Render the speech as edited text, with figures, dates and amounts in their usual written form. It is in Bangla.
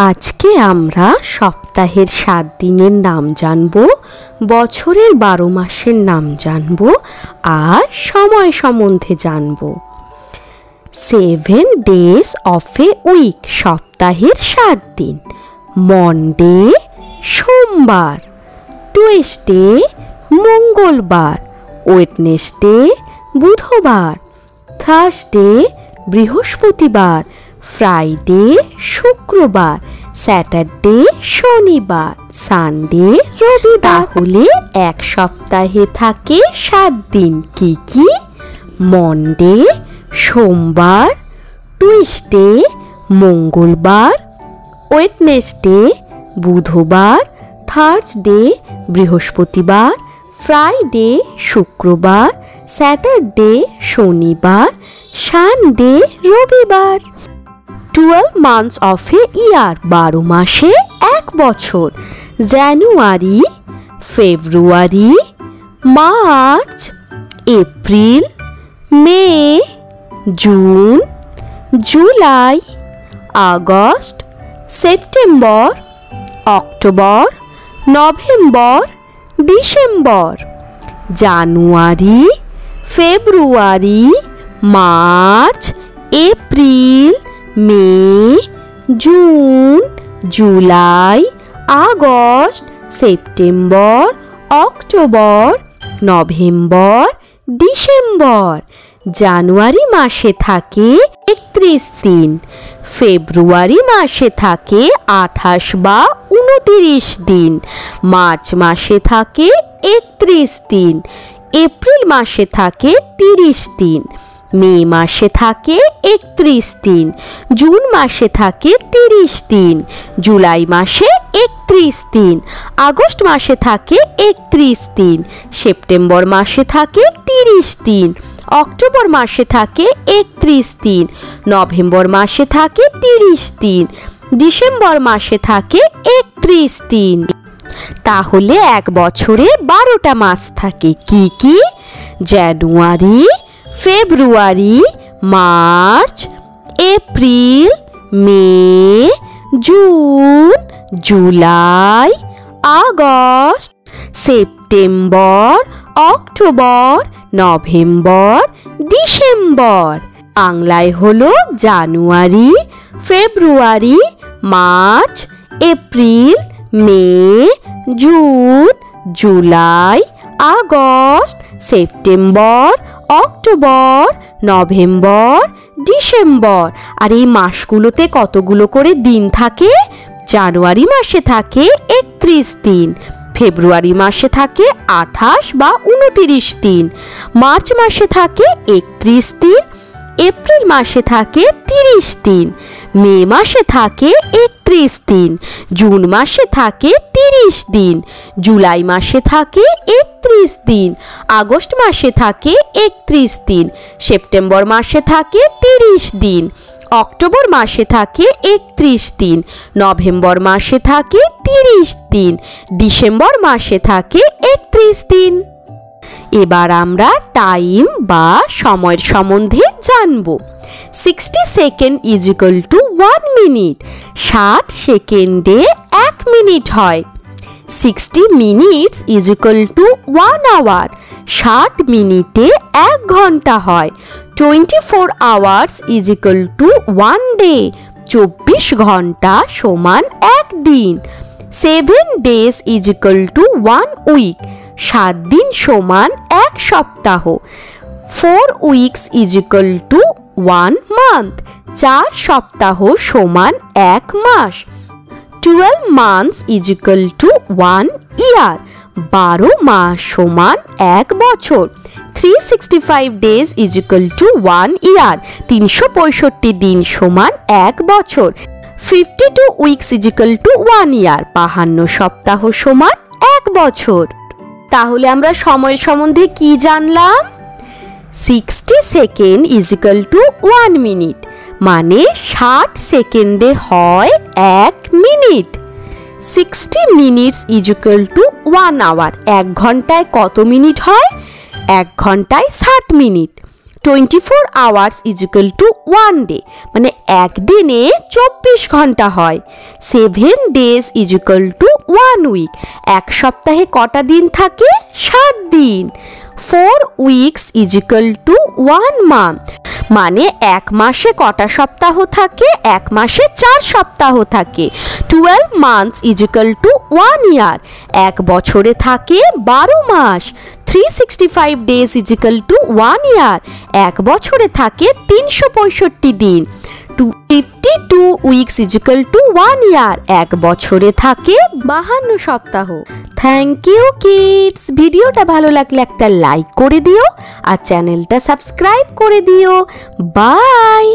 আজকে আমরা সপ্তাহের 7 দিনের নাম জানব, বছরের 12 মাসের নাম জানব আর সময় সম্বন্ধে জানব। 7 days of a week, সপ্তাহের 7 দিন। মন্ডে সোমবার, টুয়েসডে মঙ্গলবার, ওয়েডনেসডে বুধবার, থার্সডে বৃহস্পতিবার, ফ্রাইডে শুক্রবার, স্যাটারডে শনিবার, সানডে রবিবার। তাহলে এক সপ্তাহে থাকে 7 দিন। কি কি? মন্ডে সোমবার, টুইসডে মঙ্গলবার, ওয়েডনেসডে বুধবার, থার্সডে বৃহস্পতিবার, ফ্রাইডে শুক্রবার, স্যাটারডে শনিবার, সানডে রবিবার। 12 months of a year, 12 মাসে এক বছর। January, February, March, April, May, June, July, August, September, October, November, December. January, February, March, April, May, June, July, August, September, October, November, December. January মাসে থাকে 31 দিন, ফেব্রুয়ারি মাসে থাকে 28 বা 29 দিন, মার্চ মাসে থাকে 31 দিন, এপ্রিল মাসে থাকে 30 দিন, মে মাসে থাকে 31 দিন, জুন মাসে থাকে 30 দিন, জুলাই মাসে 31 দিন, আগস্ট মাসে থাকে 31 দিন, সেপ্টেম্বর মাসে থাকে 30 দিন, অক্টোবর মাসে থাকে 31 দিন, নভেম্বর মাসে থাকে 30 দিন, ডিসেম্বর মাসে থাকে 31 দিন। তাহলে এক বছরে 12টা মাস থাকে। কি কি? January, February, March, April, May, June, July, August, September, October, November, December. বাংলায় হলো January, February, March, April, May, June, July, August, September, October, November, December. আর এই মাসগুলোতে কতগুলো করে দিন থাকে? জানুয়ারি মাসে থাকে 31 দিন, ফেব্রুয়ারি মাসে থাকে 28 বা 29 দিন, মার্চ মাসে থাকে 31 দিন, এপ্রিল মাসে থাকে 30 দিন, মে মাসে থাকে 31 দিন, জুন মাসে থাকে 30 দিন, জুলাই মাসে থাকে 31 দিন, আগস্ট মাসে থাকে 31 দিন, সেপ্টেম্বর মাসে থাকে 30 দিন, অক্টোবর মাসে থাকে 31 দিন, নভেম্বর মাসে থাকে 30 দিন, ডিসেম্বর মাসে থাকে 31 দিন। এবার আমরা টাইম বা সময়ের সম্বন্ধে জানব। 60 second is equal to 1 minute. 60 সেকেন্ডে 1 মিনিট হয়। 60 minutes is equal to 1 hour. 60 মিনিটে 1 ঘন্টা হয়। 24 hours is equal to 1 day. 24 ঘন্টা সমান 1 দিন। 7 days is equal to 1 week. 7 দিন সমান 1 সপ্তাহ। 4 weeks is equal to 1 month. 4 সপ্তাহ সমান 1 মাস। 12 মান্থস ইজ ইকুয়াল টু 1 ইয়ার। 12 মাস সমান 1 বছর। 365 ডেজ ইজ ইকুয়াল টু 1 ইয়ার। 365 দিন সমান 1 বছর। 52 উইকস ইজ ইকুয়াল টু 1 ইয়ার। 52 সপ্তাহ সমান 1 বছর। তাহলে আমরা সময়ের সম্বন্ধে কি জানলাম? 60 second is equal to 1 minute, মানে 60 সেকেন্ডে হয় 1 minute. 60 minutes is equal to 1 hour. 1 ঘন্টায় কত মিনিট হয়? 1 ঘন্টায় 60 minute. 24 hours is equal to 1 day, মানে একদিনে 24 ঘন্টা হয়। 7 days is equal to 1 week, এক সপ্তাহে কটা দিন থাকে? 7 দিন। 4 weeks is equal to 1 month, মানে এক মাসে কটা সপ্তাহ থাকে? এক মাসে 4 সপ্তাহ থাকে। 12 months is equal to 1 year, এক বছরে থাকে 12 মাস। 365 days is equal to 1 year, এক বছরে থাকে 365 দিন। 52 weeks is equal to 1 year, এক বছরে থাকে 52 সপ্তাহ। Thank you kids. ভিডিওটা ভালো লাগলে একটা লাইক করে দিও আর চ্যানেলটা সাবস্ক্রাইব করে দিও। বাই।